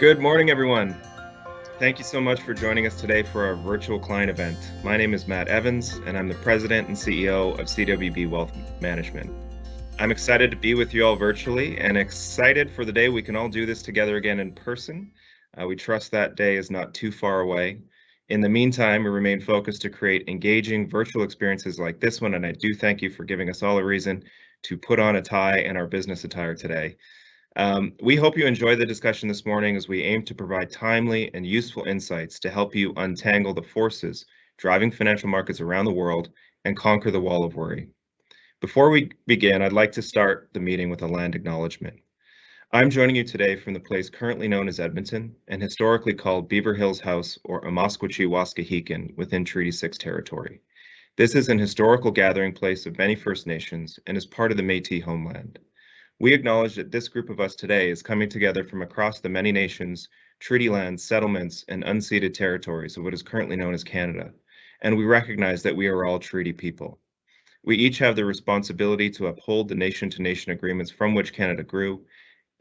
Good morning, everyone. Thank you so much for joining us today for our virtual client event. My name is Matt Evans, and I'm the President and CEO of CWB Wealth Management. I'm excited to be with you all virtually and excited for the day we can all do this together again in person. We trust that day is not too far away. In the meantime, we remain focused to create engaging virtual experiences like this one, and I do thank you for giving us all a reason to put on a tie and our business attire today. We hope you enjoy the discussion this morning as we aim to provide timely and useful insights to help you untangle the forces driving financial markets around the world and conquer the wall of worry. Before we begin, I'd like to start the meeting with a land acknowledgement. I'm joining you today from the place currently known as Edmonton and historically called Beaver Hills House or Amaskwachie-Waskahikan within Treaty 6 territory. This is an historical gathering place of many First Nations and is part of the Métis homeland. We acknowledge that this group of us today is coming together from across the many nations, treaty lands, settlements, and unceded territories of what is currently known as Canada, and we recognize that we are all treaty people. We each have the responsibility to uphold the nation-to-nation agreements from which Canada grew,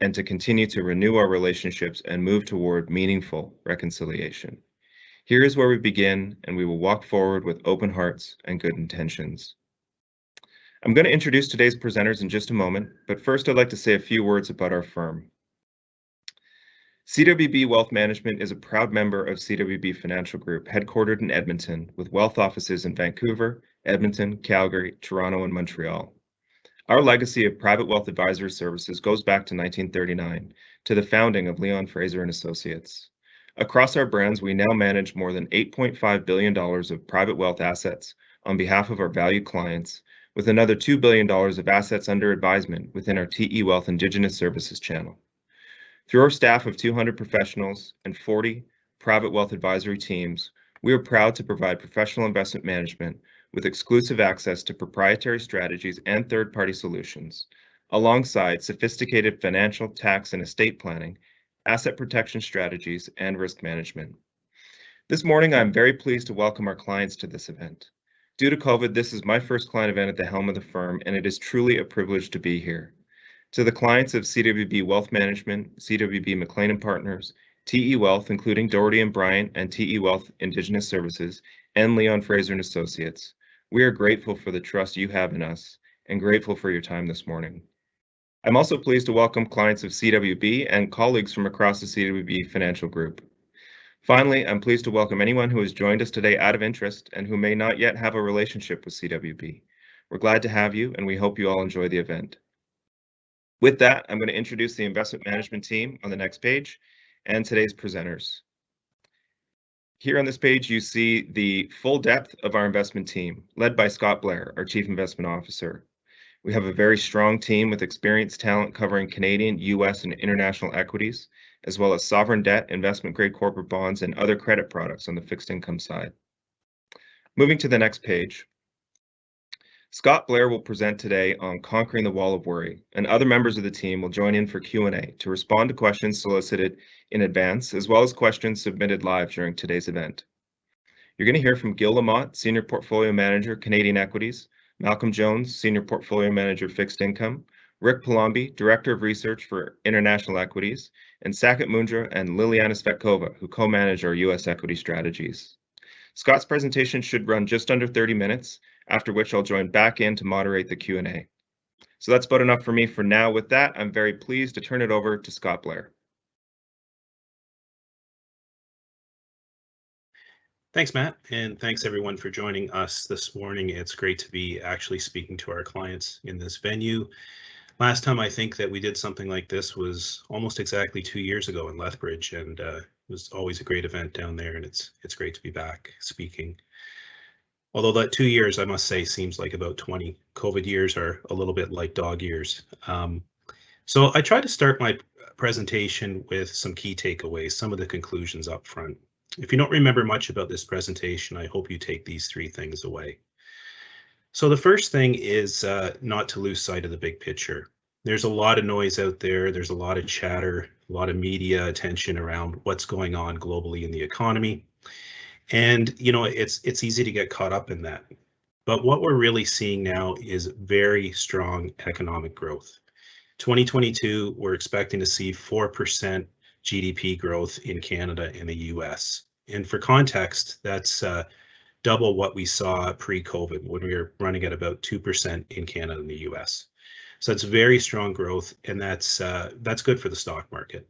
and to continue to renew our relationships and move toward meaningful reconciliation. Here is where we begin, and we will walk forward with open hearts and good intentions. I'm going to introduce today's presenters in just a moment, but first I'd like to say a few words about our firm. CWB Wealth Management is a proud member of CWB Financial Group, headquartered in Edmonton, with wealth offices in Vancouver, Edmonton, Calgary, Toronto, and Montreal. Our legacy of private wealth advisory services goes back to 1939, to the founding of Leon Fraser and Associates. Across our brands, we now manage more than $8.5 billion of private wealth assets on behalf of our valued clients, with another $2 billion of assets under advisement within our TE Wealth Indigenous Services channel. Through our staff of 200 professionals and 40 private wealth advisory teams, we are proud to provide professional investment management with exclusive access to proprietary strategies and third-party solutions, alongside sophisticated financial, tax, and estate planning, asset protection strategies, and risk management. This morning, I'm very pleased to welcome our clients to this event. Due to COVID, this is my first client event at the helm of the firm, and it is truly a privilege to be here. To the clients of CWB Wealth Management, CWB McLean & Partners, TE Wealth, including Doherty and Bryant and TE Wealth Indigenous Services, and Leon Fraser and Associates, we are grateful for the trust you have in us and grateful for your time this morning. I'm also pleased to welcome clients of CWB and colleagues from across the CWB Financial Group. Finally, I'm pleased to welcome anyone who has joined us today out of interest and who may not yet have a relationship with CWB. We're glad to have you, and we hope you all enjoy the event. With that, I'm going to introduce the investment management team on the next page and today's presenters. Here on this page, you see the full depth of our investment team, led by Scott Blair, our Chief Investment Officer. We have a very strong team with experienced talent covering Canadian, US, and international equities, as well as sovereign debt, investment-grade corporate bonds, and other credit products on the fixed income side. Moving to the next page, Scott Blair will present today on conquering the wall of worry, and other members of the team will join in for Q&A to respond to questions solicited in advance, as well as questions submitted live during today's event. You're going to hear from Gil Lamont, Senior Portfolio Manager, Canadian Equities, Malcolm Jones, Senior Portfolio Manager, Fixed Income, Rick Palombi, Director of Research for International Equities, and Saket Mundra and Liliana Svetkova, who co-manage our US equity strategies. Scott's presentation should run just under 30 minutes, after which I'll join back in to moderate the Q&A. So that's about enough for me for now. With that, I'm very pleased to turn it over to Scott Blair. Thanks, Matt, and thanks everyone for joining us this morning. It's great to be actually speaking to our clients in this venue. Last time I think that we did something like this was almost exactly 2 years ago in Lethbridge, and it was always a great event down there, and it's great to be back speaking. Although that 2 years, I must say, seems like about 20. COVID years are a little bit like dog years. So I tried to start my presentation with some key takeaways, some of the conclusions up front. If you don't remember much about this presentation, I hope you take these 3 things away. So the first thing is not to lose sight of the big picture. There's a lot of noise out there. There's a lot of chatter, a lot of media attention around what's going on globally in the economy. And, you know, it's easy to get caught up in that. But what we're really seeing now is very strong economic growth. 2022, we're expecting to see 4% GDP growth in Canada and the US. And for context, that's double what we saw pre-COVID when we were running at about 2% in Canada and the US. So it's very strong growth, and that's good for the stock market.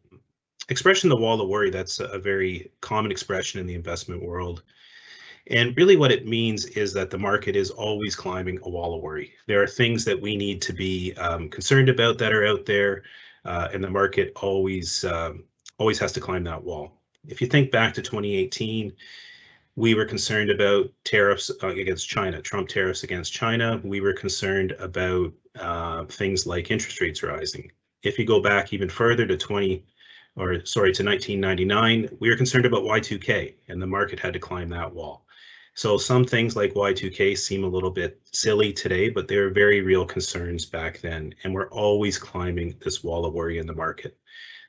Expression the wall of worry, that's a very common expression in the investment world. And really what it means is that the market is always climbing a wall of worry. There are things that we need to be concerned about that are out there, and the market always has to climb that wall. If you think back to 2018, we were concerned about tariffs against China, Trump tariffs against China. We were concerned about things like interest rates rising. If you go back even further to 1999, we were concerned about Y2K, and the market had to climb that wall. So some things like Y2K seem a little bit silly today, but they were very real concerns back then, and we're always climbing this wall of worry in the market.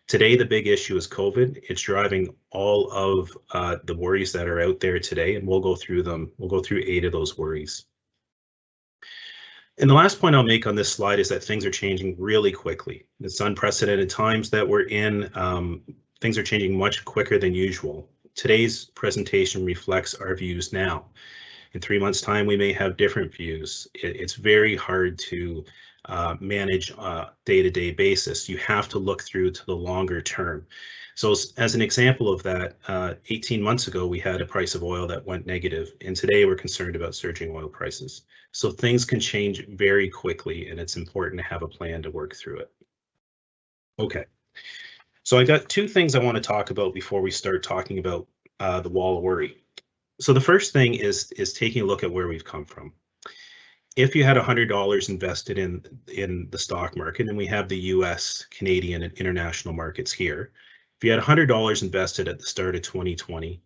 Today, the big issue is COVID. It's driving all of the worries that are out there today, and we'll go through them. We'll go through 8 of those worries. And the last point I'll make on this slide is that things are changing really quickly. It's unprecedented times that we're in. Things are changing much quicker than usual. Today's presentation reflects our views now. In 3 months' time, we may have different views. It's very hard to manage day-to-day basis. You have to look through to the longer term. So as an example of that, 18 months ago, we had a price of oil that went negative, and today we're concerned about surging oil prices. So things can change very quickly, and it's important to have a plan to work through it. Okay, so I got 2 things I want to talk about before we start talking about the wall of worry. So the first thing is taking a look at where we've come from. If you had $100 invested in the stock market, and we have the US, Canadian, and international markets here, if you had $100 invested at the start of 2020,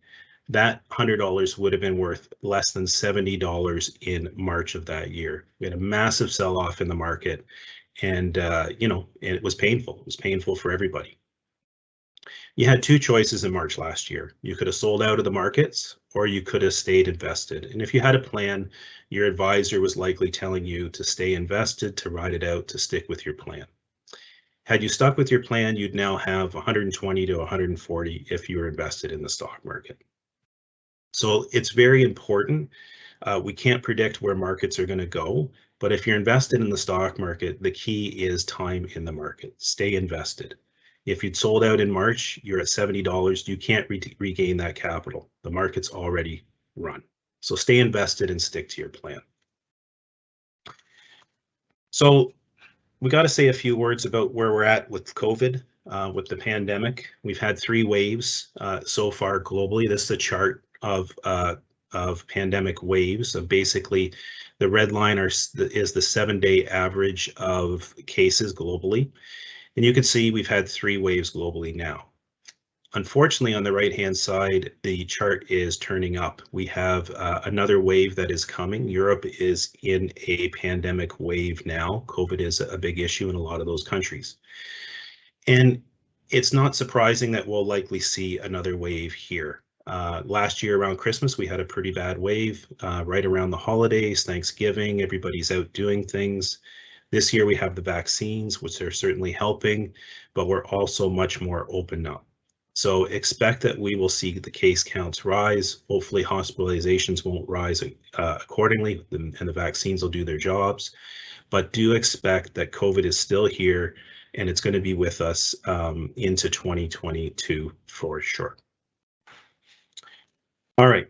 that $100 would have been worth less than $70 in March of that year. We had a massive sell-off in the market, and it was painful. It was painful for everybody. You had 2 choices in March last year. You could have sold out of the markets, or you could have stayed invested. And if you had a plan, your advisor was likely telling you to stay invested, to ride it out, to stick with your plan. Had you stuck with your plan, you'd now have 120 to 140 if you were invested in the stock market. So it's very important. We can't predict where markets are going to go, but if you're invested in the stock market, the key is time in the market. Stay invested. If you'd sold out in March, you're at $70, you can't regain that capital. The market's already run. So stay invested and stick to your plan. So we got to say a few words about where we're at with COVID, with the pandemic. We've had 3 waves so far globally. This is a chart of pandemic waves. So basically, the red line is the 7-day average of cases globally. And you can see we've had 3 waves globally now. Unfortunately, on the right-hand side, the chart is turning up. We have another wave that is coming. Europe is in a pandemic wave now. COVID is a big issue in a lot of those countries. And it's not surprising that we'll likely see another wave here. Last year around Christmas, we had a pretty bad wave. Right around the holidays, Thanksgiving, everybody's out doing things. This year we have the vaccines, which are certainly helping, but we're also much more open up. So expect that we will see the case counts rise. Hopefully hospitalizations won't rise accordingly, and the vaccines will do their jobs. But do expect that COVID is still here, and it's going to be with us into 2022 for sure. All right.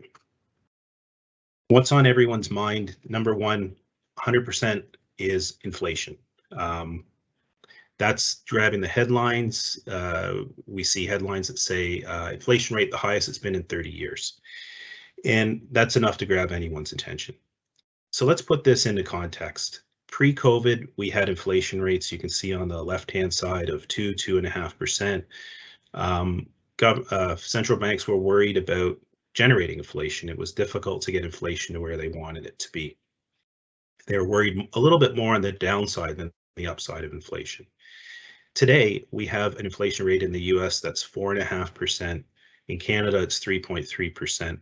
What's on everyone's mind? Number one, 100% is inflation. That's driving the headlines. We see headlines that say inflation rate the highest it's been in 30 years. And that's enough to grab anyone's attention. So let's put this into context. Pre-COVID, we had inflation rates you can see on the left-hand side of 2.5%. Central banks were worried about generating inflation. It was difficult to get inflation to where they wanted it to be. They were worried a little bit more on the downside than the upside of inflation. Today, we have an inflation rate in the US that's 4.5%. In Canada, it's 3.3%.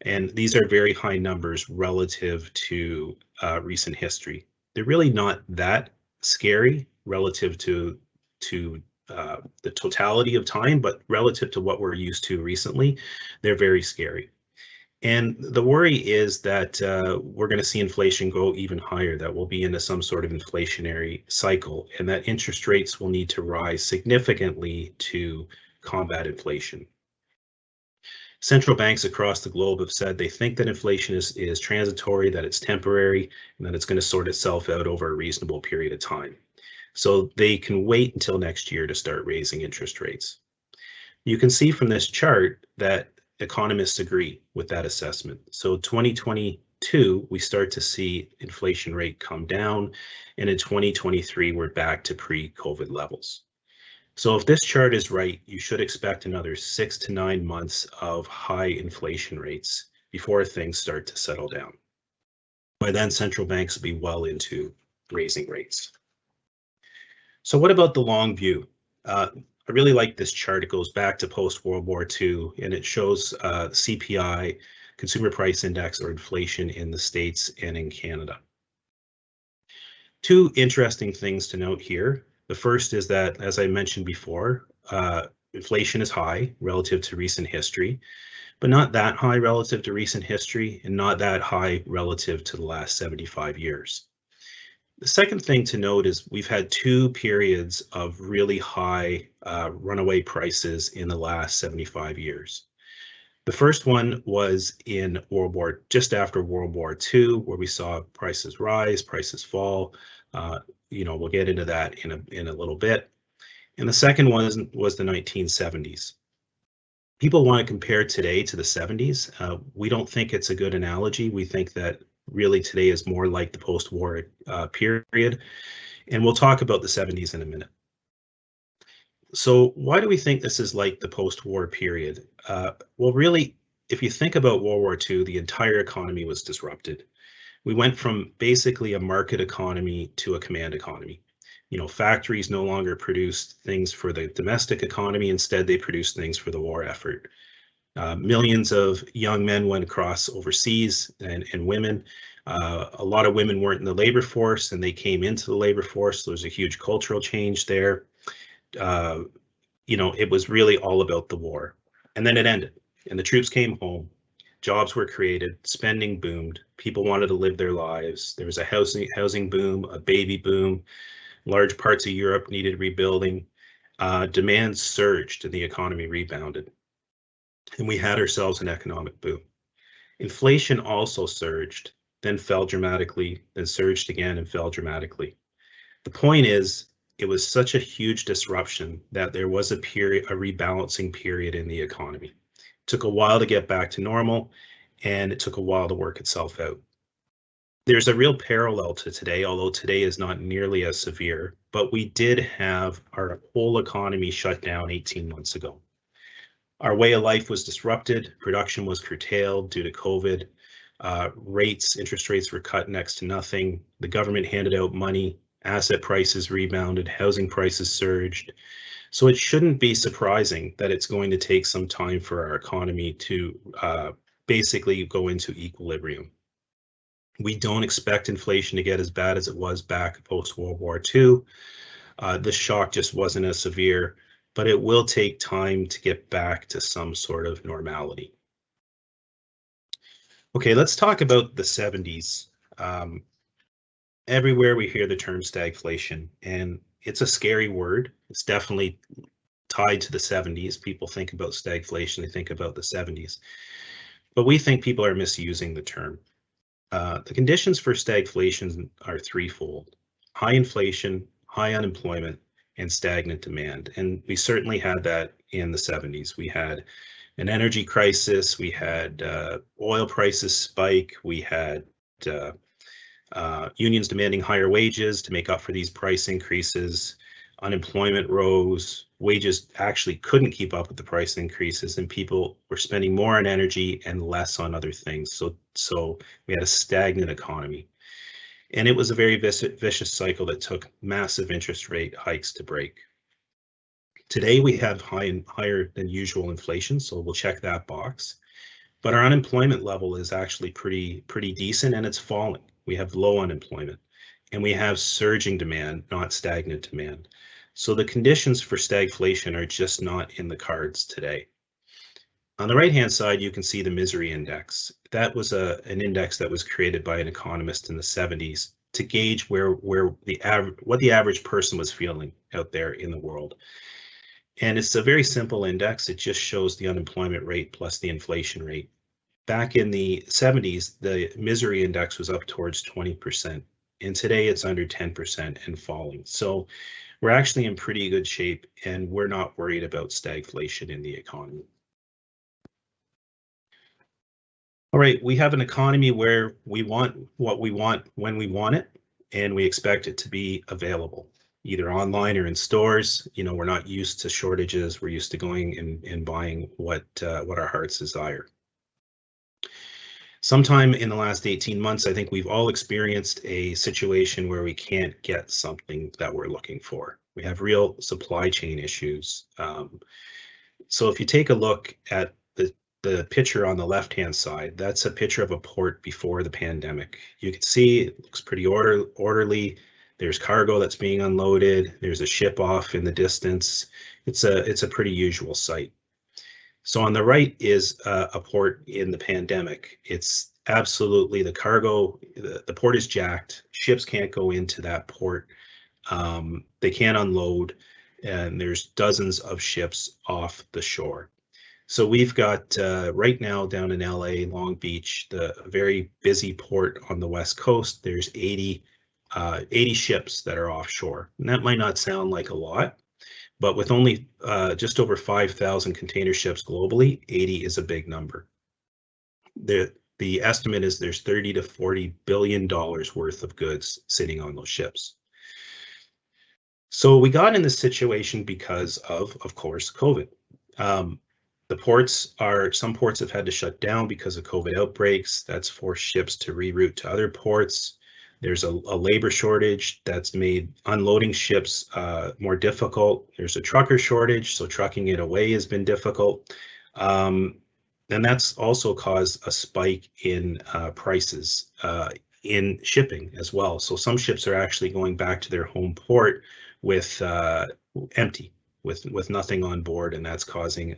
And these are very high numbers relative to recent history. They're really not that scary relative to the totality of time, but relative to what we're used to recently, they're very scary. And the worry is that we're going to see inflation go even higher, that we'll be into some sort of inflationary cycle, and that interest rates will need to rise significantly to combat inflation. Central banks across the globe have said they think that inflation is transitory, that it's temporary, and that it's going to sort itself out over a reasonable period of time. So they can wait until next year to start raising interest rates. You can see from this chart that economists agree with that assessment. So 2022, we start to see inflation rate come down, and in 2023, we're back to pre-COVID levels. So if this chart is right, you should expect another 6 to 9 months of high inflation rates before things start to settle down. By then, central banks will be well into raising rates. So what about the long view? I really like this chart. It goes back to post-World War II, and it shows CPI, Consumer Price Index, or inflation in the States and in Canada. Two interesting things to note here. The first is that, as I mentioned before, inflation is high relative to recent history, but not that high relative to recent history, and not that high relative to the last 75 years. The second thing to note is we've had 2 periods of really high runaway prices in the last 75 years. The first one was in just after World War II, where we saw prices rise, prices fall. We'll get into that in a little bit. And the second one was the 1970s. People want to compare today to the 70s. We don't think it's a good analogy. We think that really today is more like the post-war period, and we'll talk about the 70s in a minute. So why do we think this is like the post-war period? Well, really, if you think about World War II, the entire economy was disrupted. We went from basically a market economy to a command economy. Factories no longer produced things for the domestic economy. Instead, they produced things for the war effort. Millions of young men went across overseas, and women. A lot of women weren't in the labor force, and they came into the labor force. So there's a huge cultural change there. It was really all about the war. And then it ended, and the troops came home. Jobs were created, spending boomed. People wanted to live their lives. There was a housing boom, a baby boom. Large parts of Europe needed rebuilding. Demand surged, and the economy rebounded. And we had ourselves an economic boom. Inflation also surged, then fell dramatically, then surged again and fell dramatically. The point is, it was such a huge disruption that there was a rebalancing period in the economy. It took a while to get back to normal, and it took a while to work itself out. There's a real parallel to today, although today is not nearly as severe, but we did have our whole economy shut down 18 months ago. Our way of life was disrupted, production was curtailed due to COVID, interest rates were cut next to nothing, the government handed out money, asset prices rebounded, housing prices surged. So it shouldn't be surprising that it's going to take some time for our economy to basically go into equilibrium. We don't expect inflation to get as bad as it was back post-World War II. This shock just wasn't as severe, but it will take time to get back to some sort of normality. Okay, let's talk about the 70s. Everywhere we hear the term stagflation, and it's a scary word. It's definitely tied to the 70s. People think about stagflation, they think about the 70s. But we think people are misusing the term. The conditions for stagflation are threefold: high inflation, high unemployment, and stagnant demand. And we certainly had that in the 70s. We had an energy crisis, we had oil prices spike, we had unions demanding higher wages to make up for these price increases, unemployment rose, wages actually couldn't keep up with the price increases, and people were spending more on energy and less on other things. So we had a stagnant economy. And it was a very vicious cycle that took massive interest rate hikes to break. Today we have higher than usual inflation, so we'll check that box. But our unemployment level is actually pretty decent, and it's falling. We have low unemployment, and we have surging demand, not stagnant demand. So the conditions for stagflation are just not in the cards today. On the right-hand side, you can see the misery index. That was an index that was created by an economist in the 70s to gauge what the average person was feeling out there in the world. And it's a very simple index. It just shows the unemployment rate plus the inflation rate. Back in the 70s, the misery index was up towards 20%, and today it's under 10% and falling. So we're actually in pretty good shape, and we're not worried about stagflation in the economy. All right, we have an economy where we want what we want when we want it, and we expect it to be available, either online or in stores. You know, we're not used to shortages. We're used to going and buying what our hearts desire. Sometime in the last 18 months, I think we've all experienced a situation where we can't get something that we're looking for. We have real supply chain issues. So if you take a look at the picture on the left-hand side, that's a picture of a port before the pandemic. You can see it looks pretty orderly. There's cargo that's being unloaded. There's a ship off in the distance. It's a pretty usual sight. So on the right is a port in the pandemic. It's absolutely the cargo, the port is jacked. Ships can't go into that port. They can't unload, and there's dozens of ships off the shore. So we've got right now down in LA, Long Beach, the very busy port on the West Coast. There's 80 ships that are offshore. And that might not sound like a lot, but with only just over 5,000 container ships globally, 80 is a big number. The estimate is there's $30 to $40 billion worth of goods sitting on those ships. So we got in this situation because of course, COVID. Some ports have had to shut down because of COVID outbreaks. That's forced ships to reroute to other ports. There's a labor shortage that's made unloading ships more difficult. There's a trucker shortage, so trucking it away has been difficult. And that's also caused a spike in prices in shipping as well. So some ships are actually going back to their home port with empty, with nothing on board, and that's causing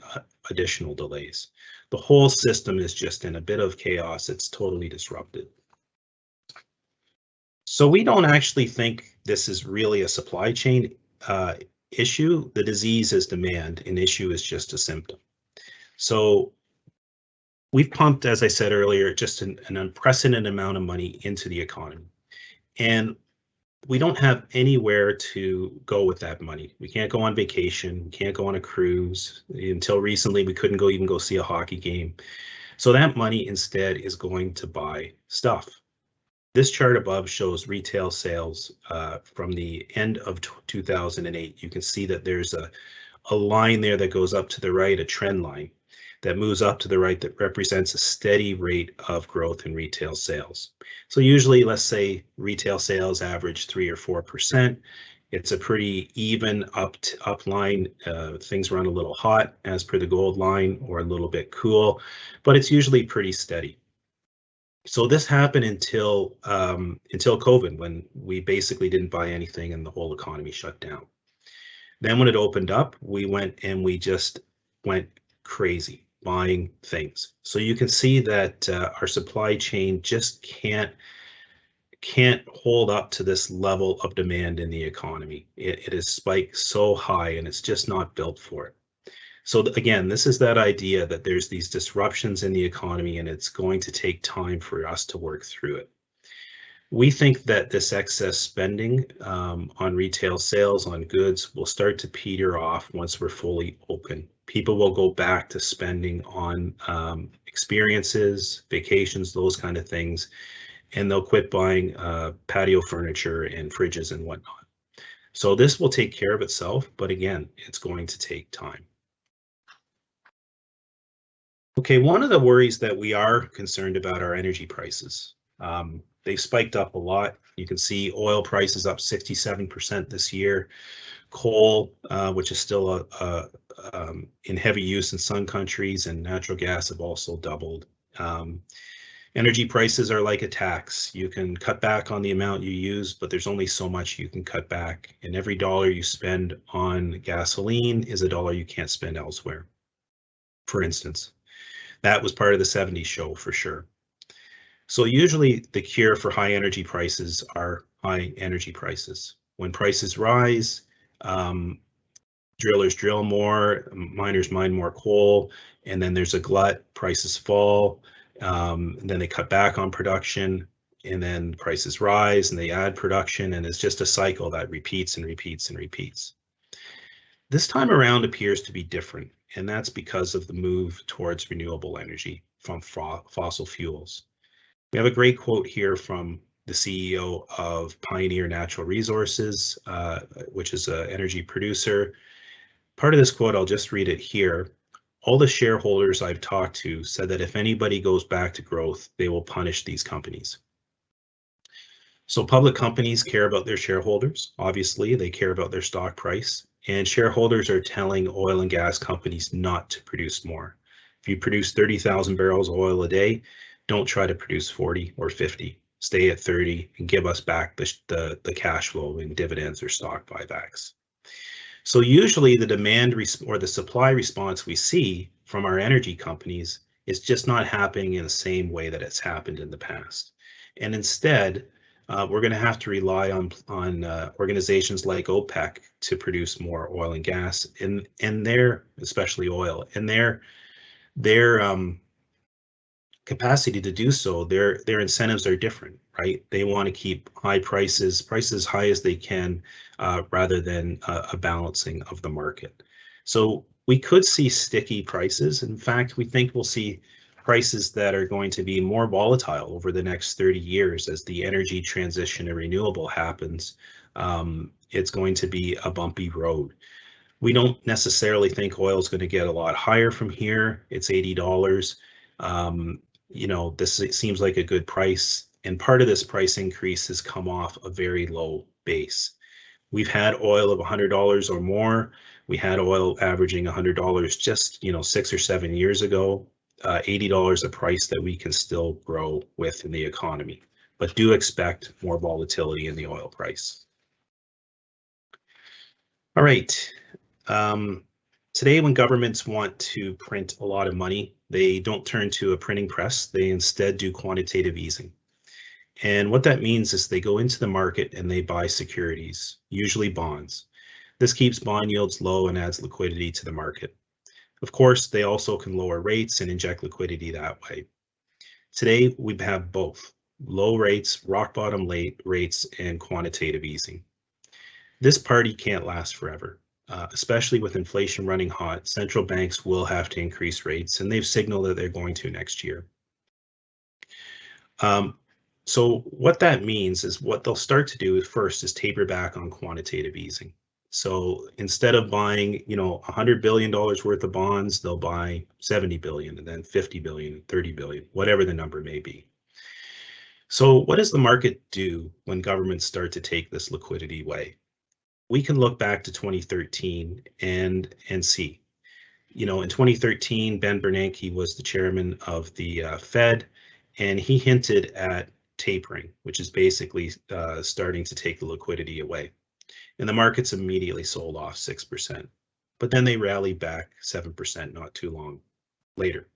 additional delays. The whole system is just in a bit of chaos. It's totally disrupted. So we don't actually think this is really a supply chain issue. The disease is demand, an issue is just a symptom. So we've pumped, as I said earlier, just an unprecedented amount of money into the economy. And we don't have anywhere to go with that money. We can't go on vacation, we can't go on a cruise. Until recently, we couldn't even go see a hockey game. So that money instead is going to buy stuff. This chart above shows retail sales from the end of 2008. You can see that there's a line there that goes up to the right, a trend line that moves up to the right that represents a steady rate of growth in retail sales. So usually, let's say retail sales average 3 or 4%. It's a pretty even up line. Things run a little hot as per the gold line, or a little bit cool, but it's usually pretty steady. So this happened until COVID, when we basically didn't buy anything and the whole economy shut down. Then when it opened up, we just went crazy buying things. So you can see that our supply chain just can't hold up to this level of demand in the economy. It has spiked so high, and it's just not built for it. So again, this is that idea that there's these disruptions in the economy, and it's going to take time for us to work through it. We think that this excess spending on retail sales, on goods, will start to peter off once we're fully open. People will go back to spending on experiences, vacations, those kind of things, and they'll quit buying patio furniture and fridges and whatnot. So this will take care of itself, but again, it's going to take time. Okay, one of the worries that we are concerned about are energy prices. They've spiked up a lot. You can see oil prices up 67% this year. Coal, which is still in heavy use in some countries, and natural gas have also doubled. Energy prices are like a tax. You can cut back on the amount you use, but there's only so much you can cut back. And every dollar you spend on gasoline is a dollar you can't spend elsewhere. For instance, that was part of the 70s show for sure. So usually the cure for high energy prices are high energy prices. When prices rise, drillers drill more, miners mine more coal, and then there's a glut, prices fall, and then they cut back on production, and then prices rise and they add production, and it's just a cycle that repeats and repeats and repeats. This time around appears to be different, and that's because of the move towards renewable energy from fossil fuels. We have a great quote here from the CEO of Pioneer Natural Resources, which is an energy producer. Part of this quote, I'll just read it here. All the shareholders I've talked to said that if anybody goes back to growth, they will punish these companies. So public companies care about their shareholders. Obviously, they care about their stock price, and shareholders are telling oil and gas companies not to produce more. If you produce 30,000 barrels of oil a day, don't try to produce 40 or 50. Stay at 30 and give us back the cash flow in dividends or stock buybacks. So usually the demand or the supply response we see from our energy companies is just not happening in the same way that it's happened in the past. And instead, we're going to have to rely on organizations like OPEC to produce more oil and gas, and their, especially oil, and their capacity to do so. Their incentives are different, right? They want to keep high prices high as they can, rather than a balancing of the market. So we could see sticky prices. In fact, we think we'll see prices that are going to be more volatile over the next 30 years as the energy transition to renewable happens. It's going to be a bumpy road. We don't necessarily think oil is going to get a lot higher from here. It's $80. This seems like a good price, and part of this price increase has come off a very low base. We've had oil of $100 or more. We had oil averaging $100 just 6 or 7 years ago. $80 a price that we can still grow with in the economy, but do expect more volatility in the oil price. All right. Today, when governments want to print a lot of money, they don't turn to a printing press. They instead do quantitative easing. And what that means is they go into the market and they buy securities, usually bonds. This keeps bond yields low and adds liquidity to the market. Of course, they also can lower rates and inject liquidity that way. Today, we have both low rates, rock bottom rates, and quantitative easing. This party can't last forever. Especially with inflation running hot, central banks will have to increase rates, and they've signaled that they're going to next year. So what that means is what they'll start to do first is taper back on quantitative easing. So instead of buying, $100 billion worth of bonds, they'll buy 70 billion and then 50 billion, 30 billion, whatever the number may be. So what does the market do when governments start to take this liquidity away? We can look back to 2013 and see, in 2013, Ben Bernanke was the chairman of the Fed, and he hinted at tapering, which is basically starting to take the liquidity away. And the markets immediately sold off 6%, but then they rallied back 7% not too long later.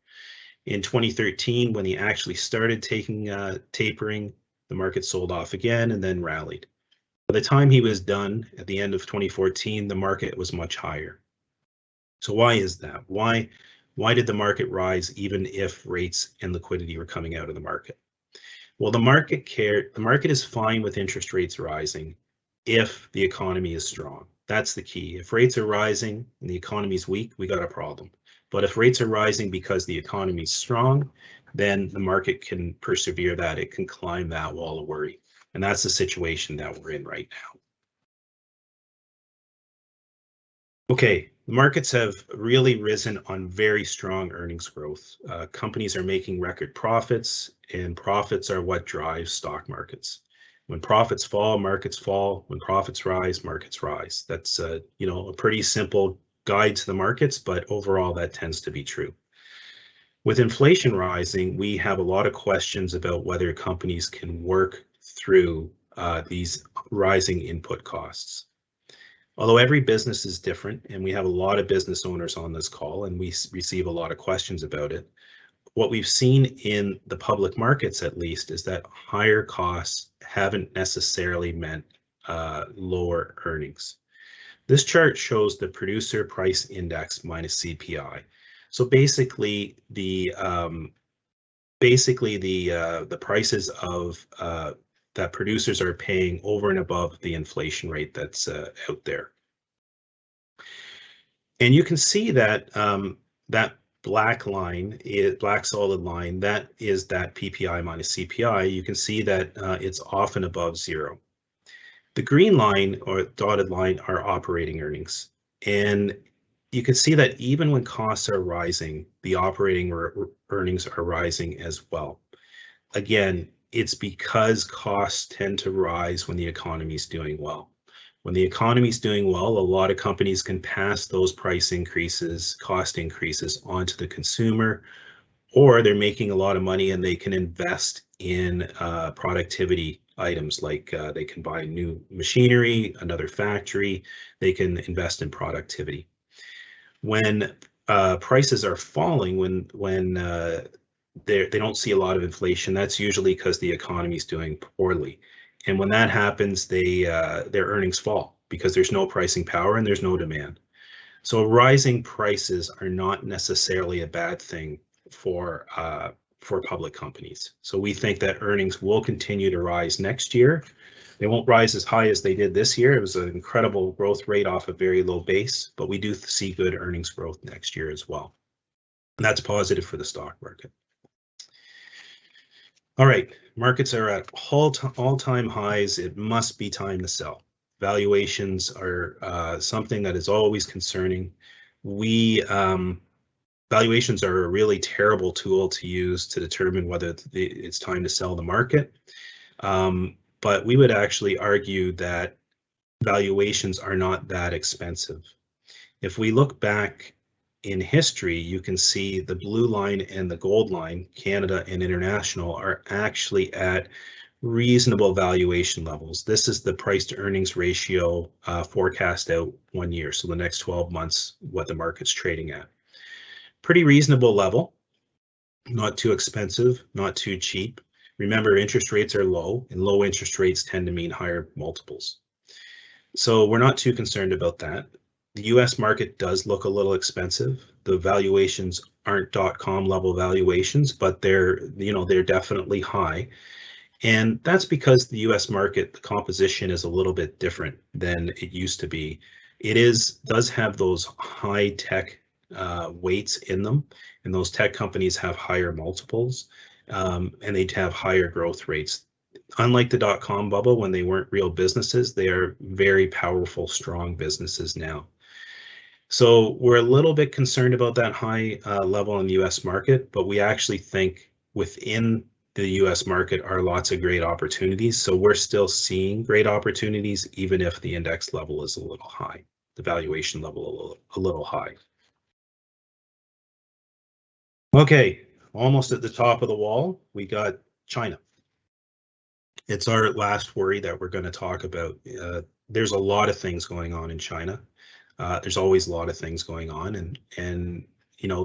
In 2013, when he actually started taking tapering, the market sold off again and then rallied. By the time he was done at the end of 2014, the market was much higher. So why is that? Why did the market rise even if rates and liquidity were coming out of the market? Well, the market is fine with interest rates rising if the economy is strong. That's the key. If rates are rising and the economy is weak, we got a problem. But if rates are rising because the economy is strong, then the market can persevere that. It can climb that wall of worry. And that's the situation that we're in right now. Okay, the markets have really risen on very strong earnings growth. Companies are making record profits, and profits are what drives stock markets. When profits fall, markets fall. When profits rise, markets rise. That's a pretty simple guide to the markets, but overall that tends to be true. With inflation rising, we have a lot of questions about whether companies can work through these rising input costs. Although every business is different, and we have a lot of business owners on this call, and we receive a lot of questions about it, what we've seen in the public markets, at least, is that higher costs haven't necessarily meant lower earnings. This chart shows the producer price index minus CPI. So basically, the prices of that producers are paying over and above the inflation rate that's out there. And you can see that that black line, black solid line, that is that PPI minus CPI. You can see that it's often above zero. The green line or dotted line are operating earnings. And you can see that even when costs are rising, the operating earnings are rising as well. Again, it's because costs tend to rise when the economy is doing well. When the economy is doing well, a lot of companies can pass those price increases, cost increases onto the consumer, or they're making a lot of money and they can invest in productivity items, like they can buy new machinery, another factory, they can invest in productivity. When prices are falling, when they don't see a lot of inflation, that's usually because the economy is doing poorly. And when that happens, their earnings fall because there's no pricing power and there's no demand. So rising prices are not necessarily a bad thing for public companies. So we think that earnings will continue to rise next year. They won't rise as high as they did this year. It was an incredible growth rate off a very low base, but we do see good earnings growth next year as well. And that's positive for the stock market. All right, markets are at all-time highs. It must be time to sell. Valuations are something that is always concerning. Valuations are a really terrible tool to use to determine whether it's time to sell the market. But we would actually argue that valuations are not that expensive. If we look back in history, you can see the blue line and the gold line, Canada and international, are actually at reasonable valuation levels. This is the price to earnings ratio forecast out 1 year. So the next 12 months, what the market's trading at. Pretty reasonable level, not too expensive, not too cheap. Remember, interest rates are low, and low interest rates tend to mean higher multiples. So we're not too concerned about that. The US market does look a little expensive. The valuations aren't .com level valuations, but they're definitely high. And that's because the US market, the composition is a little bit different than it used to be. It does have those high tech weights in them, and those tech companies have higher multiples, and they have higher growth rates. Unlike the .com bubble, when they weren't real businesses, they are very powerful, strong businesses now. So we're a little bit concerned about that high level in the US market, but we actually think within the US market are lots of great opportunities. So we're still seeing great opportunities, even if the index level is a little high, the valuation level a little high. Okay, almost at the top of the wall, we got China. It's our last worry that we're going to talk about. There's a lot of things going on in China. There's always a lot of things going on, and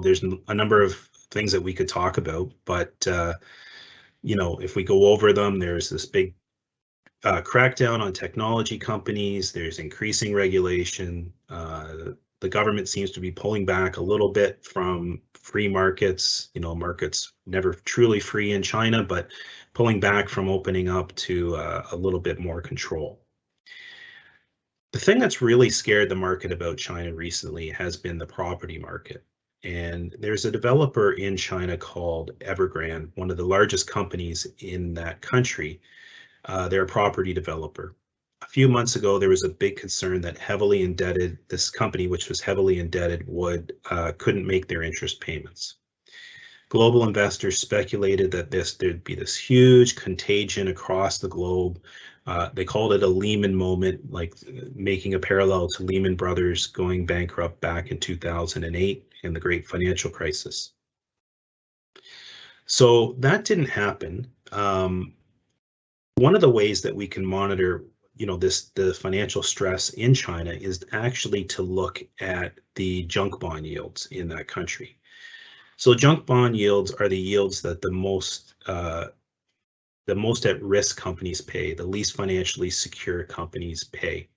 there's a number of things that we could talk about, but if we go over them, there's this big crackdown on technology companies. There's increasing regulation. The government seems to be pulling back a little bit from free markets. Markets never truly free in China, but pulling back from opening up to a little bit more control. The thing that's really scared the market about China recently has been the property market. And there's a developer in China called Evergrande, one of the largest companies in that country. They're a property developer. A few months ago, there was a big concern that this company, which was heavily indebted, couldn't make their interest payments. Global investors speculated that there'd be this huge contagion across the globe. They called it a Lehman moment, like making a parallel to Lehman Brothers going bankrupt back in 2008 and the great financial crisis. So that didn't happen. One of the ways that we can monitor, the financial stress in China is actually to look at the junk bond yields in that country. So junk bond yields are the yields that the most at-risk companies pay, the least financially secure companies pay.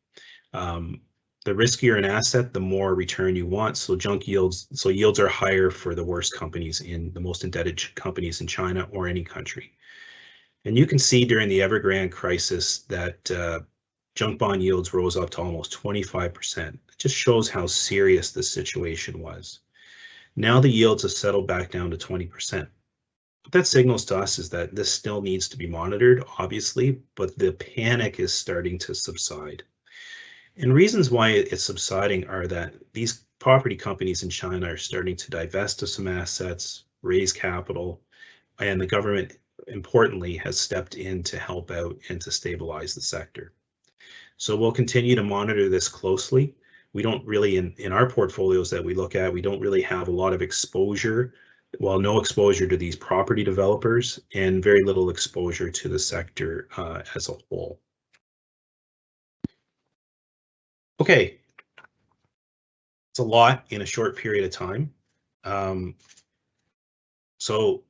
The riskier an asset, the more return you want. So yields are higher for the worst companies, in the most indebted companies in China or any country. And you can see during the Evergrande crisis that junk bond yields rose up to almost 25%. It just shows how serious this situation was. Now the yields have settled back down to 20%. What that signals to us is that this still needs to be monitored, obviously, but the panic is starting to subside. And reasons why it's subsiding are that these property companies in China are starting to divest of some assets, raise capital, and the government, importantly, has stepped in to help out and to stabilize the sector. So we'll continue to monitor this closely. We don't really, in our portfolios that we look at, we don't really have a lot of exposure, well, no exposure to these property developers and very little exposure to the sector as a whole. Okay, it's a lot in a short period of time. So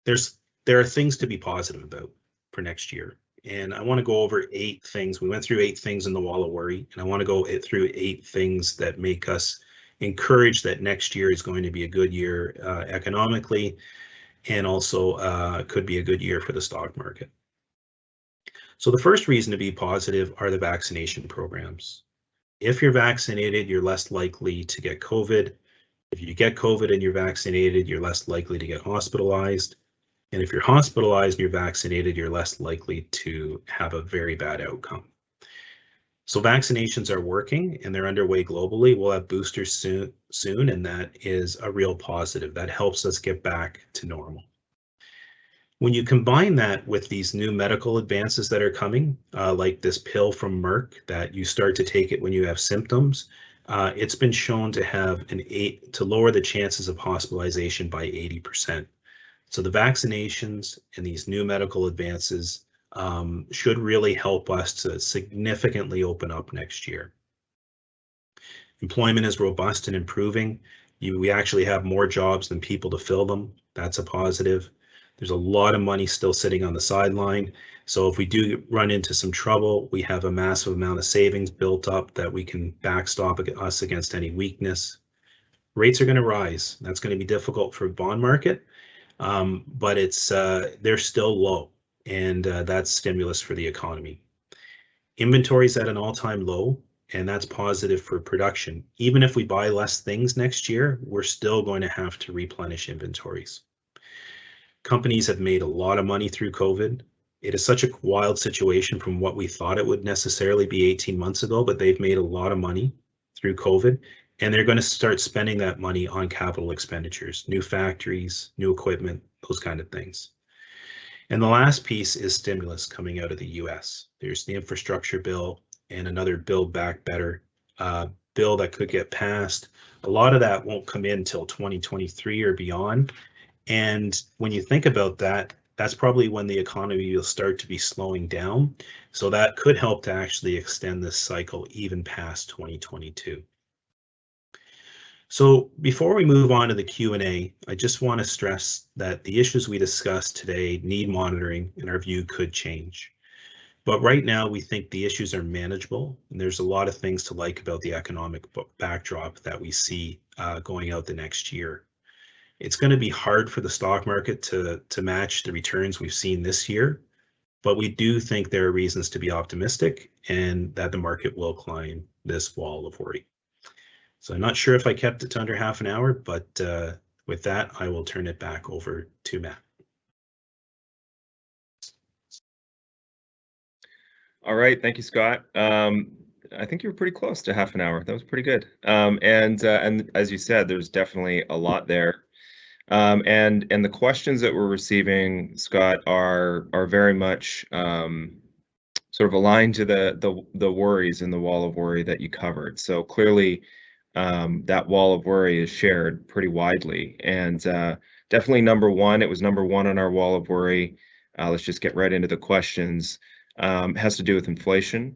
there are things to be positive about for next year. And I want to go over 8 things. We went through 8 things in the wall of worry, and I want to go through 8 things that make us encouraged that next year is going to be a good year economically, and also could be a good year for the stock market. So the first reason to be positive are the vaccination programs. If you're vaccinated, you're less likely to get COVID. If you get COVID and you're vaccinated, you're less likely to get hospitalized. And if you're hospitalized and you're vaccinated, you're less likely to have a very bad outcome. So vaccinations are working and they're underway globally. We'll have boosters soon, and that is a real positive. That helps us get back to normal. When you combine that with these new medical advances that are coming, like this pill from Merck that you start to take it when you have symptoms, it's been shown to have to lower the chances of hospitalization by 80%. So the vaccinations and these new medical advances should really help us to significantly open up next year. Employment is robust and improving. We actually have more jobs than people to fill them. That's a positive. There's a lot of money still sitting on the sideline. So if we do run into some trouble, we have a massive amount of savings built up that we can backstop us against any weakness. Rates are going to rise. That's going to be difficult for the bond market, but they're still low, and that's stimulus for the economy. Inventory's at an all-time low, and that's positive for production. Even if we buy less things next year, we're still going to have to replenish inventories. Companies have made a lot of money through COVID. It is such a wild situation from what we thought it would necessarily be 18 months ago, but they've made a lot of money through COVID, and they're going to start spending that money on capital expenditures, new factories, new equipment, those kind of things. And the last piece is stimulus coming out of the US. There's the infrastructure bill and another Build Back Better bill that could get passed. A lot of that won't come in until 2023 or beyond. And when you think about that, that's probably when the economy will start to be slowing down. So that could help to actually extend this cycle even past 2022. So before we move on to the Q&A, I just want to stress that the issues we discussed today need monitoring, and our view could change. But right now, we think the issues are manageable, and there's a lot of things to like about the economic backdrop that we see going out the next year. It's going to be hard for the stock market to match the returns we've seen this year, but we do think there are reasons to be optimistic and that the market will climb this wall of worry. So I'm not sure if I kept it to under half an hour, but with that, I will turn it back over to Matt. All right, thank you, Scott. I think you were pretty close to half an hour. That was pretty good. And as you said, there's definitely a lot there. And the questions that we're receiving, Scott, are very much sort of aligned to the worries in the wall of worry that you covered. So clearly, that wall of worry is shared pretty widely, and definitely number one. It was number one on our wall of worry. Let's just get right into the questions. Has to do with inflation.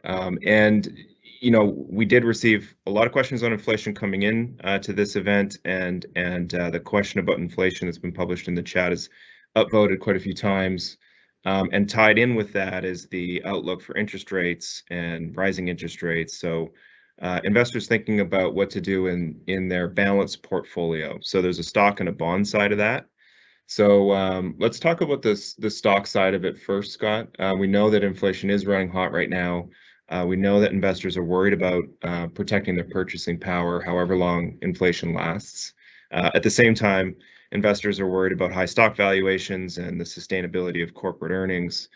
And we did receive a lot of questions on inflation coming in to this event, and the question about inflation that's been published in the chat is upvoted quite a few times. And tied in with that is the outlook for interest rates and rising interest rates. So investors thinking about what to do in their balanced portfolio. So there's a stock and a bond side of that. So let's talk about the stock side of it first, Scott. We know that inflation is running hot right now. We know that investors are worried about protecting their purchasing power, however long inflation lasts. At the same time, investors are worried about high stock valuations and the sustainability of corporate earnings.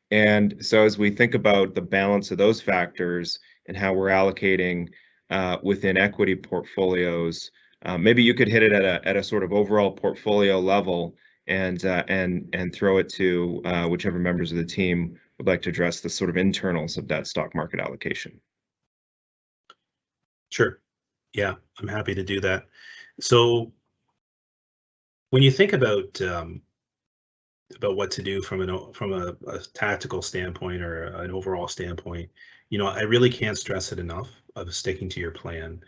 And so as we think about the balance of those factors and how we're allocating within equity portfolios, maybe you could hit it at a sort of overall portfolio level and throw it to whichever members of the team would like to address the sort of internals of that stock market allocation. Sure. Yeah, I'm happy to do that. So when you think about what to do from a tactical standpoint or an overall standpoint, I really can't stress it enough of sticking to your plan.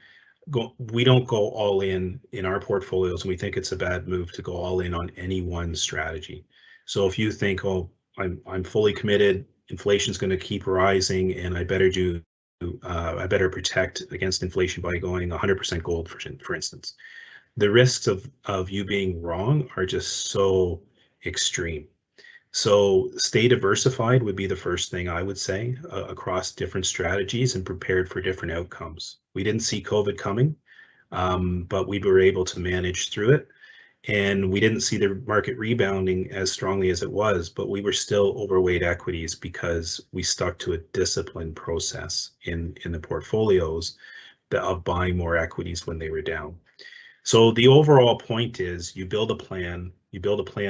We don't go all in our portfolios, and we think it's a bad move to go all in on any one strategy. So if you think, oh, I'm fully committed, inflation's going to keep rising, and I better protect against inflation by going 100% gold, for instance. The risks of you being wrong are just so extreme. So stay diversified would be the first thing I would say across different strategies and prepared for different outcomes. We didn't see COVID coming, but we were able to manage through it. And we didn't see the market rebounding as strongly as it was, but we were still overweight equities because we stuck to a disciplined process in the portfolios of buying more equities when they were down. So the overall point is you build a plan,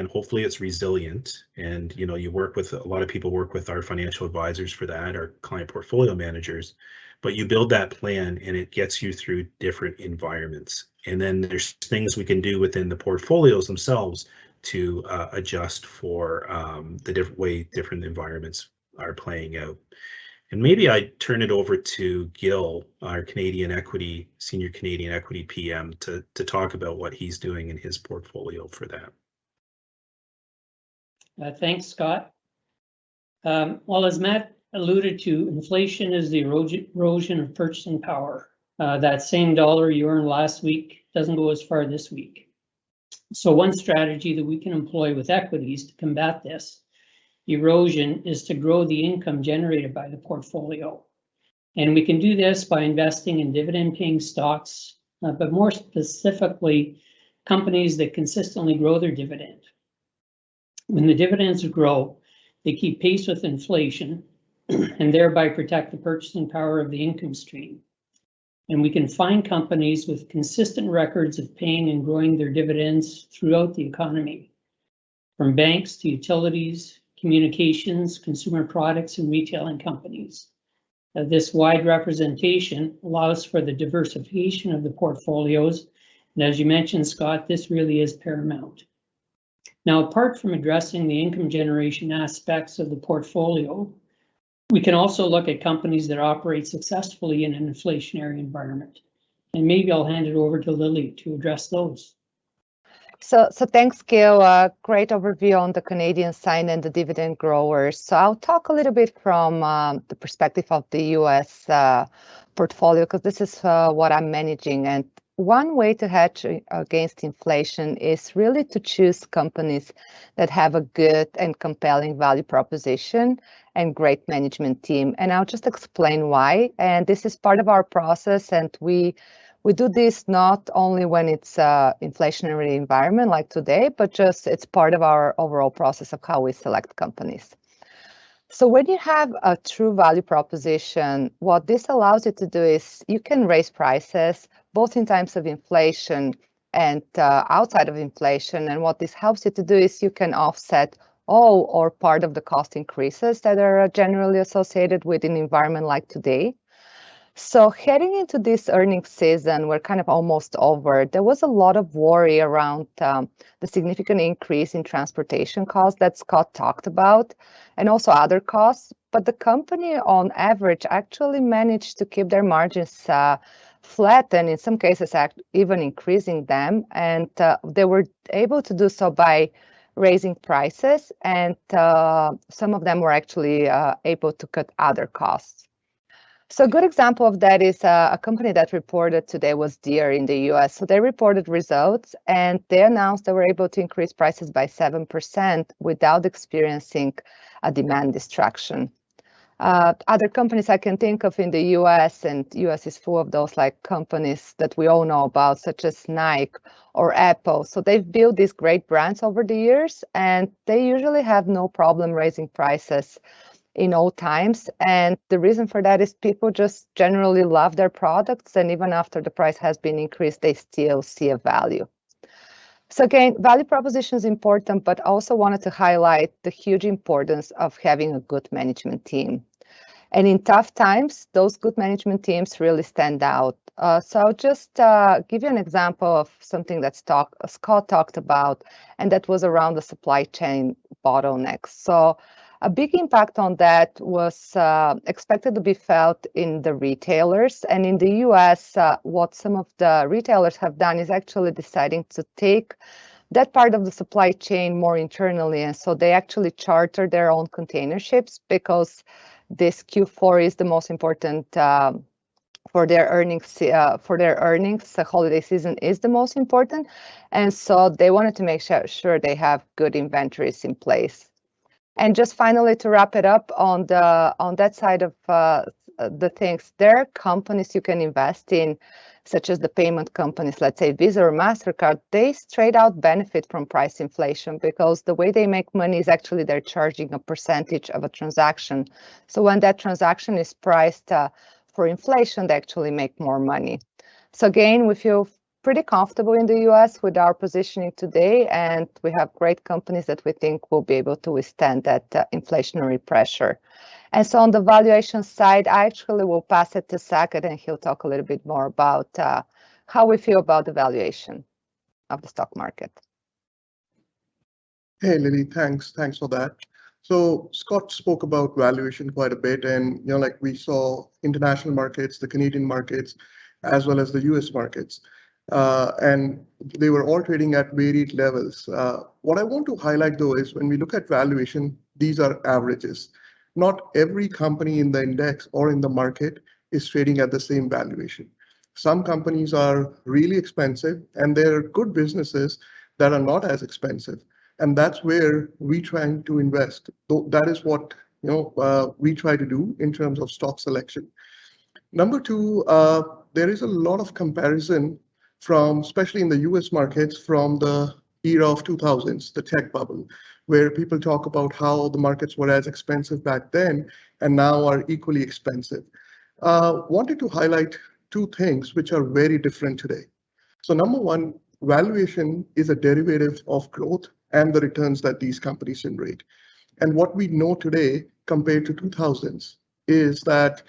hopefully it's resilient, and you work with a lot of people work with our financial advisors for that, our client portfolio managers, but you build that plan and it gets you through different environments. And then there's things we can do within the portfolios themselves to adjust for the different way different environments are playing out. And maybe I turn it over to Gil, our senior Canadian equity PM, to talk about what he's doing in his portfolio for that. Thanks, Scott. Well, as Matt alluded to, inflation is the erosion of purchasing power. That same dollar you earned last week doesn't go as far this week. So one strategy that we can employ with equities to combat this erosion is to grow the income generated by the portfolio. And we can do this by investing in dividend-paying stocks, but more specifically, companies that consistently grow their dividend. When the dividends grow, they keep pace with inflation and thereby protect the purchasing power of the income stream. And we can find companies with consistent records of paying and growing their dividends throughout the economy, from banks to utilities, communications, consumer products, and retailing companies. This wide representation allows for the diversification of the portfolios. And as you mentioned, Scott, this really is paramount. Now, apart from addressing the income generation aspects of the portfolio, we can also look at companies that operate successfully in an inflationary environment. And maybe I'll hand it over to Lily to address those. So thanks, Gil. Great overview on the Canadian side and the dividend growers. So I'll talk a little bit from the perspective of the US portfolio, because this is what I'm managing. And one way to hedge against inflation is really to choose companies that have a good and compelling value proposition and great management team. And I'll just explain why. And this is part of our process, and we do this not only when it's an inflationary environment like today, but just it's part of our overall process of how we select companies. So when you have a true value proposition, what this allows you to do is you can raise prices both in times of inflation and outside of inflation. And what this helps you to do is you can offset all or part of the cost increases that are generally associated with an environment like today. So heading into this earnings season, we're kind of almost over. There was a lot of worry around the significant increase in transportation costs that Scott talked about, and also other costs. But the company, on average, actually managed to keep their margins flat, and in some cases, even increasing them. And they were able to do so by raising prices, and some of them were actually able to cut other costs. So a good example of that is a company that reported today was Deere in the US. So they reported results and they announced they were able to increase prices by 7% without experiencing a demand destruction. Other companies I can think of in the US, and US is full of those like companies that we all know about, such as Nike or Apple. So they've built these great brands over the years, and they usually have no problem raising prices in all times. And the reason for that is people just generally love their products, and even after the price has been increased, they still see a value. So again, value proposition is important, but also wanted to highlight the huge importance of having a good management team. And in tough times, those good management teams really stand out. So I'll just give you an example of something that Scott talked about, and that was around the supply chain bottlenecks. So a big impact on that was expected to be felt in the retailers. And in the US, what some of the retailers have done is actually deciding to take that part of the supply chain more internally. And so they actually charter their own container ships, because this Q4 is the most important for their earnings. The holiday season is the most important. And so they wanted to make sure they have good inventories in place. And just finally, to wrap it up on that side of the things, there are companies you can invest in, such as the payment companies, let's say Visa or MasterCard. They straight out benefit from price inflation, because the way they make money is actually they're charging a percentage of a transaction. So when that transaction is priced for inflation, they actually make more money. So again, we feel pretty comfortable in the US with our positioning today, and we have great companies that we think will be able to withstand that inflationary pressure. And so on the valuation side, I actually will pass it to Saket, and he'll talk a little bit more about how we feel about the valuation of the stock market. Hey, Lily, thanks for that. So Scott spoke about valuation quite a bit, and like we saw international markets, the Canadian markets, as well as the US markets. And they were all trading at varied levels. What I want to highlight, though, is when we look at valuation, these are averages. Not every company in the index or in the market is trading at the same valuation. Some companies are really expensive, and there are good businesses that are not as expensive. And that's where we try to invest. That is what we try to do in terms of stock selection. Number two, there is a lot of comparison from, especially in the US markets, from the era of 2000s, the tech bubble, where people talk about how the markets were as expensive back then and now are equally expensive. Wanted to highlight two things which are very different today. So number one, valuation is a derivative of growth and the returns that these companies generate. And what we know today compared to 2000s is that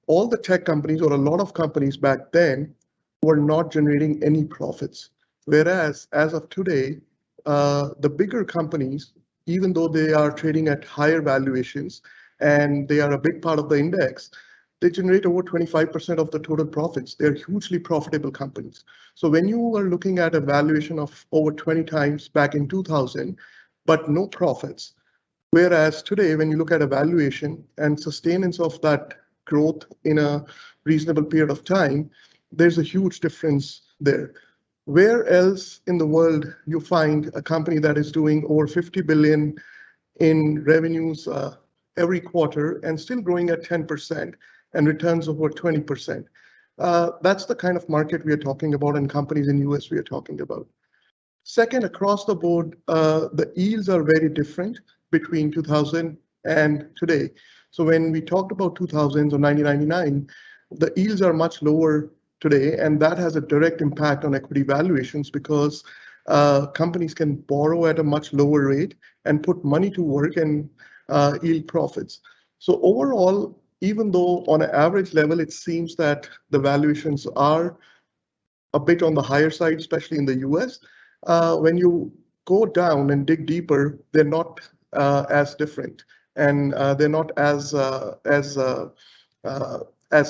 all the tech companies, or a lot of companies back then, were not generating any profits. Whereas as of today, the bigger companies, even though they are trading at higher valuations and they are a big part of the index, they generate over 25% of the total profits. They're hugely profitable companies. So when you are looking at a valuation of over 20 times back in 2000, but no profits, whereas today, when you look at a valuation and sustenance of that growth in a reasonable period of time, there's a huge difference there. Where else in the world you find a company that is doing over 50 billion in revenues every quarter and still growing at 10% and returns over 20%? That's the kind of market we are talking about, and companies in US we are talking about. Second, across the board, the yields are very different between 2000 and today. So when we talked about 2000s or 1999, the yields are much lower today, and that has a direct impact on equity valuations, because companies can borrow at a much lower rate and put money to work and yield profits. So overall, even though on an average level, it seems that the valuations are a bit on the higher side, especially in the US, when you go down and dig deeper, they're not as different, and they're not as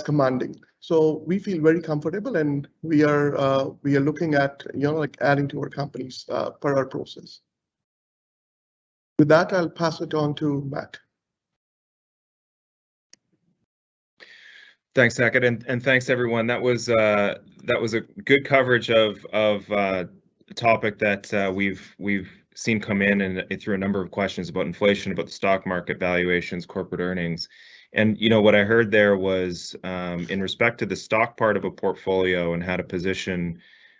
commanding. So we feel very comfortable, and we are looking at like adding to our companies per our process. With that, I'll pass it on to Matt. Thanks, Saket, and thanks everyone. That was a good coverage of a topic that we've seen come in and through a number of questions about inflation, about the stock market valuations, corporate earnings. And what I heard there was in respect to the stock part of a portfolio and how to position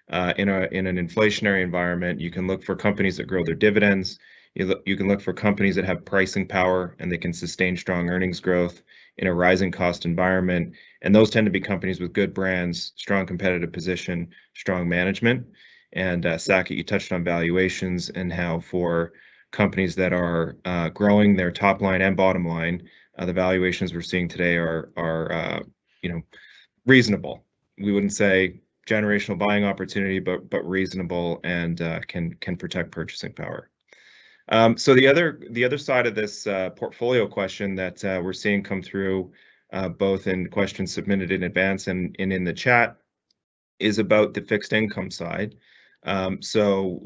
in an inflationary environment, you can look for companies that grow their dividends. You can look for companies that have pricing power and they can sustain strong earnings growth in a rising cost environment. And those tend to be companies with good brands, strong competitive position, strong management. And Saket, you touched on valuations and how for companies that are growing their top line and bottom line, the valuations we're seeing today are reasonable. We wouldn't say generational buying opportunity, but reasonable and can protect purchasing power. So the other side of this portfolio question that we're seeing come through both in questions submitted in advance and in the chat is about the fixed income side. So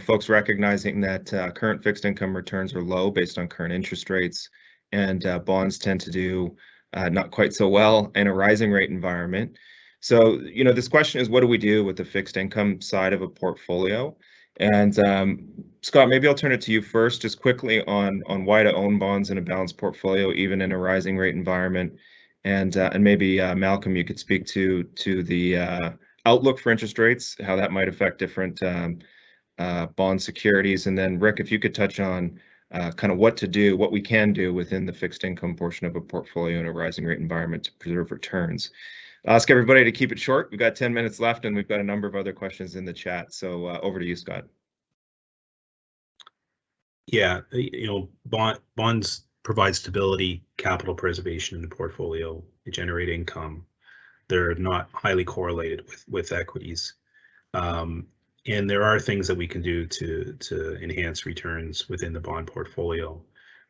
folks recognizing that current fixed income returns are low based on current interest rates, and bonds tend to do not quite so well in a rising rate environment. So this question is, what do we do with the fixed income side of a portfolio? And Scott, maybe I'll turn it to you first, just quickly on why to own bonds in a balanced portfolio, even in a rising rate environment. And maybe Malcolm, you could speak to the outlook for interest rates, how that might affect different bond securities. And then Rick, if you could touch on kind of what we can do within the fixed income portion of a portfolio in a rising rate environment to preserve returns. I'll ask everybody to keep it short. We've got 10 minutes left, and we've got a number of other questions in the chat. So over to you, Scott. Yeah, bonds provide stability, capital preservation in the portfolio. They generate income. They're not highly correlated with equities. And there are things that we can do to enhance returns within the bond portfolio.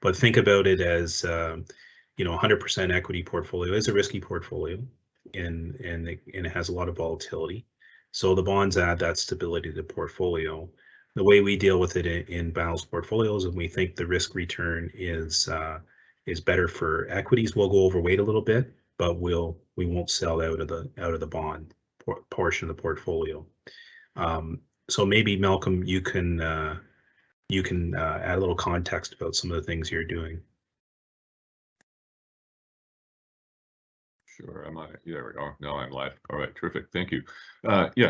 But think about it as 100% equity portfolio is a risky portfolio. And it has a lot of volatility. So the bonds add that stability to the portfolio. The way we deal with it in balanced portfolios, and we think the risk return is better for equities. We'll go overweight a little bit, but we won't sell out of the bond portion of the portfolio. So maybe Malcolm, you can add a little context about some of the things you're doing. Sure. There we go. Now I'm live. All right. Terrific. Thank you.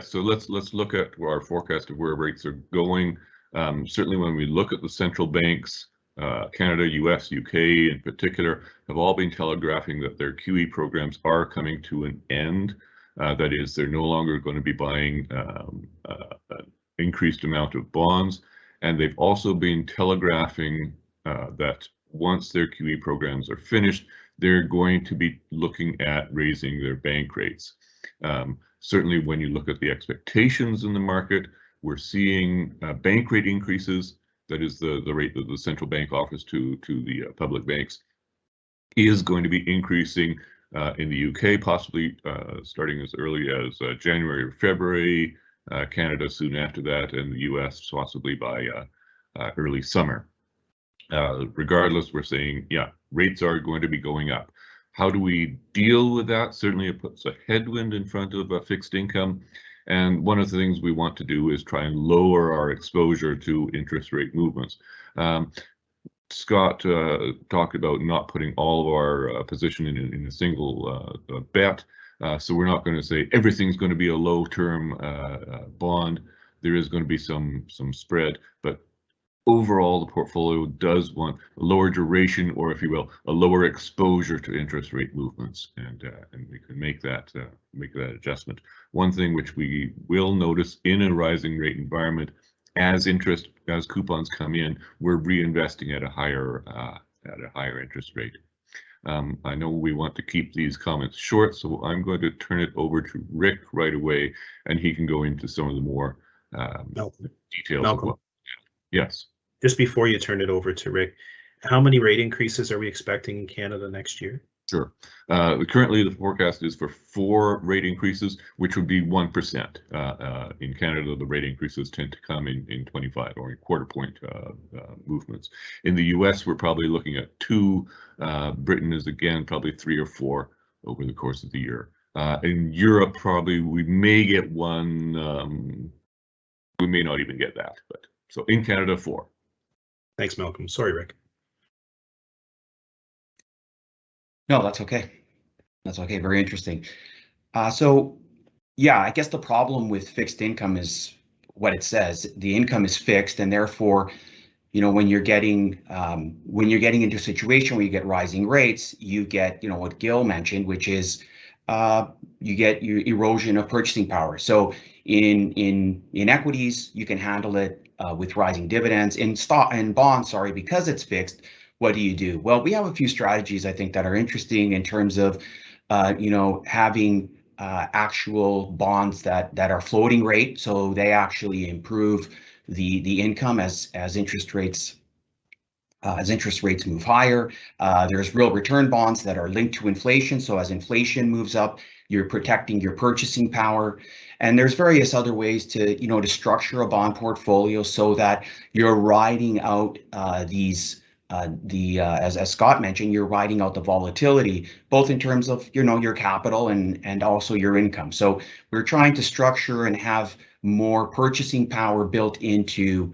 So let's look at our forecast of where rates are going. Certainly, when we look at the central banks, Canada, US, UK in particular, have all been telegraphing that their QE programs are coming to an end. That is, they're no longer going to be buying an increased amount of bonds, and they've also been telegraphing that once their QE programs are finished, they're going to be looking at raising their bank rates. Certainly, when you look at the expectations in the market, we're seeing bank rate increases. That is the rate that the central bank offers to the public banks is going to be increasing in the UK, possibly starting as early as January or February, Canada soon after that, and the US possibly by early summer. Regardless, we're saying, yeah, rates are going to be going up. How do we deal with that? Certainly it puts a headwind in front of a fixed income. And one of the things we want to do is try and lower our exposure to interest rate movements. Scott talked about not putting all of our position in a single bet. So we're not going to say everything's going to be a low-term bond. There is going to be some spread, but overall, the portfolio does want a lower duration, or if you will, a lower exposure to interest rate movements, and we can make that adjustment. One thing which we will notice in a rising rate environment, as coupons come in, we're reinvesting at a higher interest rate. I know we want to keep these comments short, so I'm going to turn it over to Rick right away, and he can go into some of the more details. Malcolm. Well. Yes. Just before you turn it over to Rick, how many rate increases are we expecting in Canada next year? Sure. Currently, the forecast is for 4 rate increases, which would be 1%. In Canada, the rate increases tend to come in 25 or in quarter point movements. In the US, we're probably looking at 2. Britain is, again, probably 3 or 4 over the course of the year. In Europe, probably we may get 1. We may not even get that. But so in Canada, 4. Thanks, Malcolm. Sorry, Rick. No, that's okay. That's okay. Very interesting. So, yeah, I guess the problem with fixed income is what it says. The income is fixed, and therefore, you know, when you're getting into a situation where you get rising rates, you get, you know, what Gil mentioned, which is you get your erosion of purchasing power. So in equities, you can handle it with rising dividends. In stock and bonds, sorry, because it's fixed. What do you do? Well, we have a few strategies I think that are interesting in terms of, you know, having actual bonds that are floating rate, so they actually improve the income as interest rates move higher. There's real return bonds that are linked to inflation, so as inflation moves up, you're protecting your purchasing power. And there's various other ways to, you know, to structure a bond portfolio so that you're riding out as Scott mentioned, you're riding out the volatility, both in terms of, you know, your capital and also your income. So we're trying to structure and have more purchasing power built into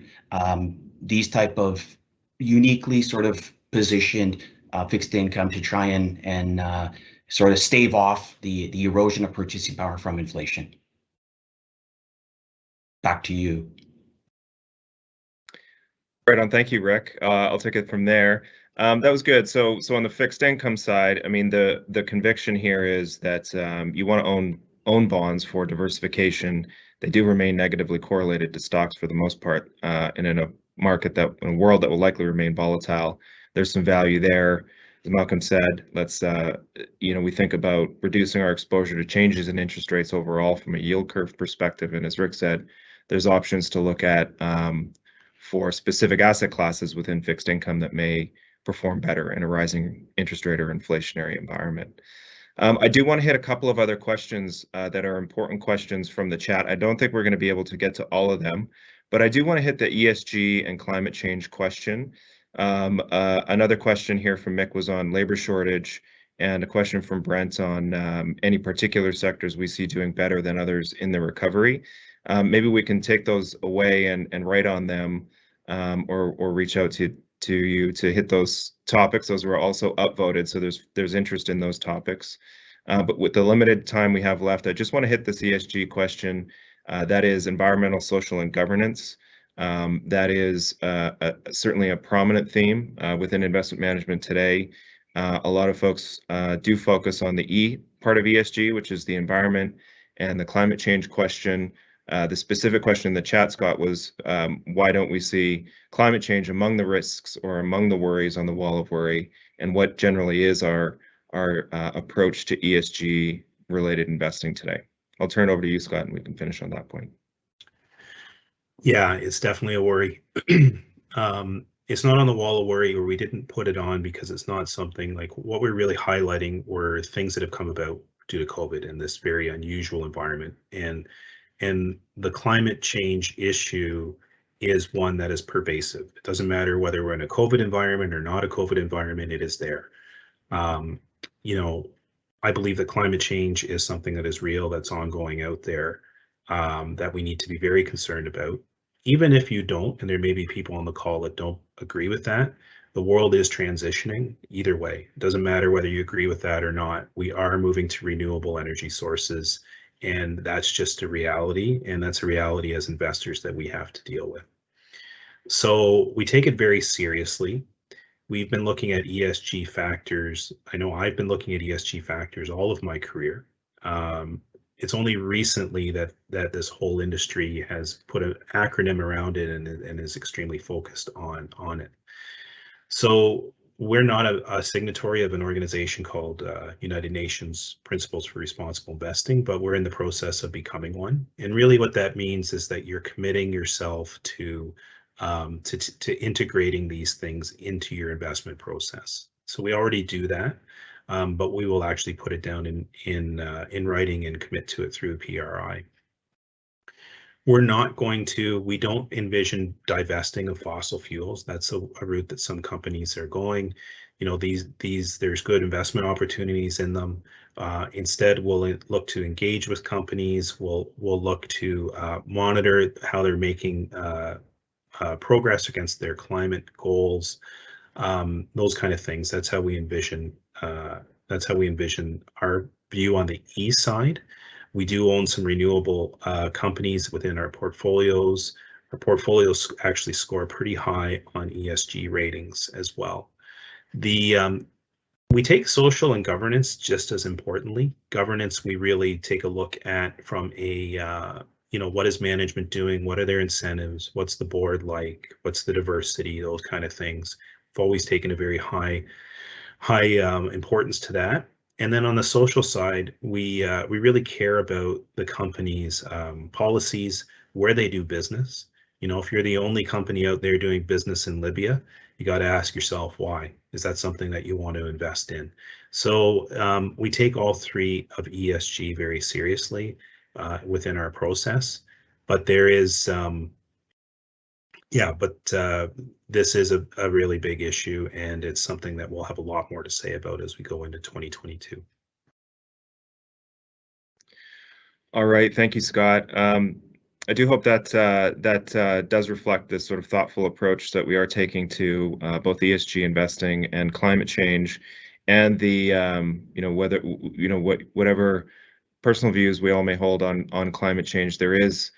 these type of uniquely sort of positioned fixed income to try and sort of stave off the erosion of purchasing power from inflation. Back to you. Right on. Thank you, Rick. I'll take it from there. That was good. So on the fixed income side, I mean, the conviction here is that you want to own bonds for diversification. They do remain negatively correlated to stocks for the most part, and in a world that will likely remain volatile. There's some value there. As Malcolm said, let's you know, we think about reducing our exposure to changes in interest rates overall from a yield curve perspective. And as Rick said, there's options to look at for specific asset classes within fixed income that may perform better in a rising interest rate or inflationary environment. I do want to hit a couple of other questions that are important questions from the chat. I don't think we're going to be able to get to all of them, but I do want to hit the ESG and climate change question. Another question here from Mick was on labor shortage, and a question from Brent on any particular sectors we see doing better than others in the recovery. Maybe we can take those away and write on them, or reach out to you to hit those topics. Those were also upvoted, so there's interest in those topics. But with the limited time we have left, I just want to hit this ESG question. That is environmental, social, and governance. That is certainly a prominent theme within investment management today. A lot of folks do focus on the E part of ESG, which is the environment and the climate change question. The specific question in the chat, Scott, was why don't we see climate change among the risks or among the worries on the wall of worry, and what generally is our approach to ESG related investing today? I'll turn it over to you, Scott, and we can finish on that point. Yeah, it's definitely a worry. It's not on the wall of worry, or we didn't put it on because it's not something like what we're really highlighting were things that have come about due to COVID in this very unusual environment. And the climate change issue is one that is pervasive. It doesn't matter whether we're in a COVID environment or not a COVID environment, it is there. You know, I believe that climate change is something that is real, that's ongoing out there, that we need to be very concerned about. Even if you don't, and there may be people on the call that don't agree with that, the world is transitioning either way. It doesn't matter whether you agree with that or not. We are moving to renewable energy sources, and that's just a reality, and that's a reality as investors that we have to deal with. So we take it very seriously. We've been looking at ESG factors. I know I've been looking at ESG factors all of my career. It's only recently that this whole industry has put an acronym around it and is extremely focused on it. So we're not a signatory of an organization called United Nations Principles for Responsible Investing, but we're in the process of becoming one. And really what that means is that you're committing yourself to integrating these things into your investment process. So we already do that, but we will actually put it down in writing and commit to it through the PRI. We don't envision divesting of fossil fuels. That's a route that some companies are going. You know, there's good investment opportunities in them. Instead, we'll look to engage with companies. We'll look to monitor how they're making progress against their climate goals. Those kind of things. That's how we envision. That's how we envision our view on the E side. We do own some renewable companies within our portfolios. Our portfolios actually score pretty high on ESG ratings as well. We take social and governance just as importantly. Governance, we really take a look at from a, what is management doing? What are their incentives? What's the board like? What's the diversity? Those kind of things. We've always taken a very high importance to that. And then on the social side, we really care about the company's policies, where they do business. You know, if you're the only company out there doing business in Libya, you got to ask yourself why. Is that something that you want to invest in? So we take all three of ESG very seriously within our process, but there is this is a really big issue, and it's something that we'll have a lot more to say about as we go into 2022. All right, thank you, Scott. I do hope that does reflect this sort of thoughtful approach that we are taking to both ESG investing and climate change, and the whatever personal views we all may hold on climate change. There is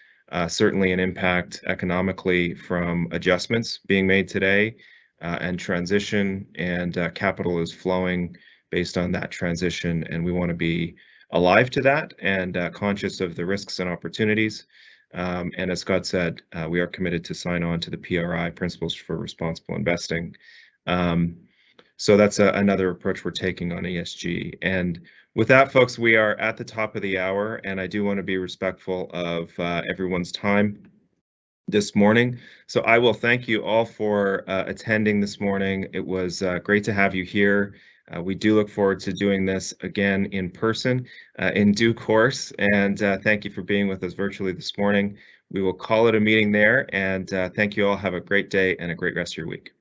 certainly an impact economically from adjustments being made today and transition, and capital is flowing based on that transition, and we want to be alive to that and conscious of the risks and opportunities. And as Scott said, we are committed to sign on to the PRI, Principles for Responsible Investing. So that's another approach we're taking on ESG. And with that, folks, we are at the top of the hour, and I do want to be respectful of everyone's time this morning. So I will thank you all for attending this morning. It was great to have you here. We do look forward to doing this again in person in due course, and thank you for being with us virtually this morning. We will call it a meeting there, and thank you all. Have a great day and a great rest of your week.